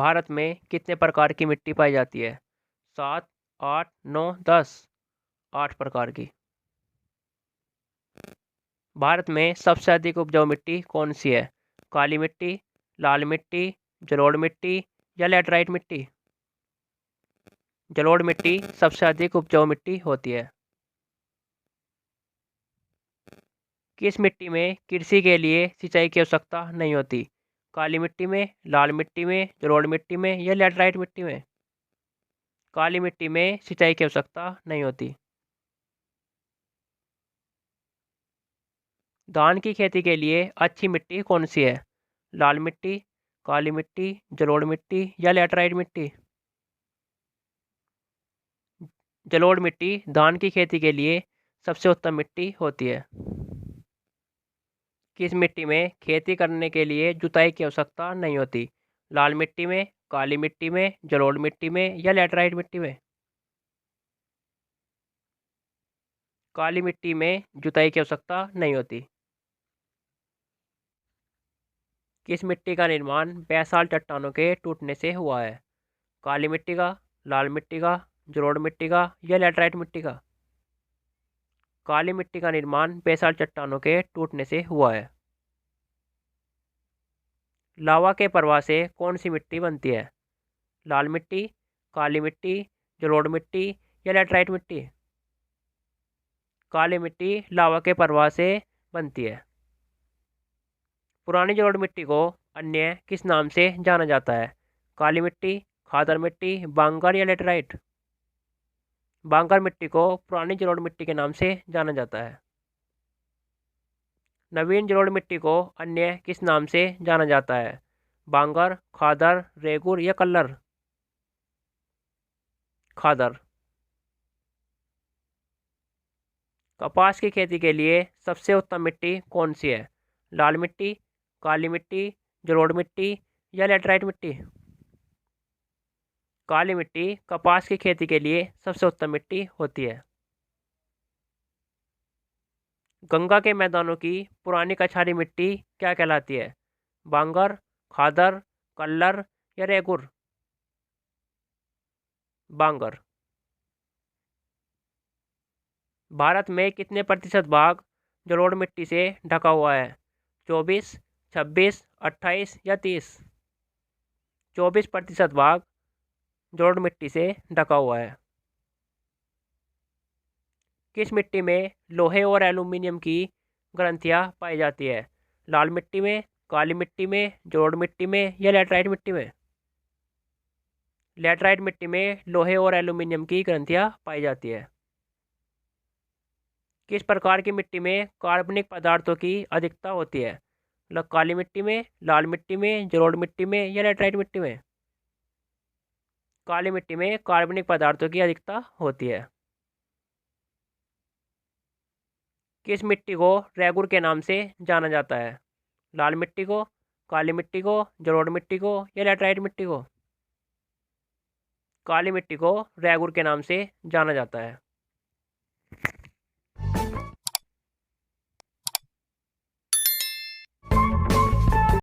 भारत में कितने प्रकार की मिट्टी पाई जाती है? 7, 8, 9, 10। 8 प्रकार की। भारत में सबसे अधिक उपजाऊ मिट्टी कौन सी है? काली मिट्टी, लाल मिट्टी, जलोढ़ मिट्टी या लैटराइट मिट्टी? जलोढ़ मिट्टी सबसे अधिक उपजाऊ मिट्टी होती है। किस मिट्टी में कृषि के लिए सिंचाई की आवश्यकता नहीं होती? काली मिट्टी में, लाल मिट्टी में, जलोढ़ मिट्टी में या लैटराइट मिट्टी में? काली मिट्टी में सिंचाई की आवश्यकता नहीं होती। धान की खेती के लिए अच्छी मिट्टी कौन सी है? लाल मिट्टी, काली मिट्टी, जलोढ़ मिट्टी या लैटराइट मिट्टी? जलोढ़ मिट्टी धान की खेती के लिए सबसे उत्तम मिट्टी होती है। किस मिट्टी में खेती करने के लिए जुताई की आवश्यकता नहीं होती? लाल मिट्टी में, काली मिट्टी में, जलोढ़ मिट्टी में या लैटराइट मिट्टी में? काली मिट्टी में जुताई की आवश्यकता नहीं होती। किस मिट्टी का निर्माण बेसाल्ट चट्टानों के टूटने से हुआ है? काली मिट्टी का, लाल मिट्टी का, जलोढ़ मिट्टी का या लैटराइट मिट्टी का? काली मिट्टी का निर्माण बेसाल्ट चट्टानों के टूटने से हुआ है। लावा के प्रवाह से कौन सी मिट्टी बनती है? लाल मिट्टी, काली मिट्टी, जलोढ़ मिट्टी या लैटराइट मिट्टी? काली मिट्टी लावा के प्रवाह से बनती है। पुरानी जलोढ़ मिट्टी को अन्य किस नाम से जाना जाता है? काली मिट्टी, खादर मिट्टी, बांगर या लेटराइट? बांगर मिट्टी को पुरानी जलोढ़ मिट्टी के नाम से जाना जाता है। नवीन जलोढ़ मिट्टी को अन्य किस नाम से जाना जाता है? बांगर, खादर, रेगुर या कल्लर? खादर। कपास की खेती के लिए सबसे उत्तम मिट्टी कौन सी है? लाल मिट्टी, काली मिट्टी, जलोढ़ मिट्टी या लेटराइट मिट्टी? काली मिट्टी कपास की खेती के लिए सबसे उत्तम मिट्टी होती है। गंगा के मैदानों की पुरानी कछारी मिट्टी क्या कहलाती है? बांगर, खादर, कल्लर या रेगुर? बांगर। भारत में कितने प्रतिशत भाग जलोढ़ मिट्टी से ढका हुआ है? 24, 26, 28 या 30? 24% भाग जलोढ़ मिट्टी से ढका हुआ है। किस मिट्टी में लोहे और एल्यूमीनियम की ग्रंथियां पाई जाती है? लाल मिट्टी में, काली मिट्टी में, जलोढ़ मिट्टी में या लैटराइट मिट्टी में? लैटराइट मिट्टी में लोहे और एल्यूमीनियम की ग्रंथियां पाई जाती है। किस प्रकार की मिट्टी में कार्बनिक पदार्थों की अधिकता होती है? काली मिट्टी में, लाल मिट्टी में, जलोढ़ मिट्टी में या लैटराइट मिट्टी में? काली मिट्टी में कार्बनिक पदार्थों की अधिकता होती है। किस मिट्टी को रेगुर के नाम से जाना जाता है? लाल मिट्टी को, काली मिट्टी को, जलोढ़ मिट्टी को या लैटराइट मिट्टी को? काली मिट्टी को रेगुर के नाम से जाना जाता है।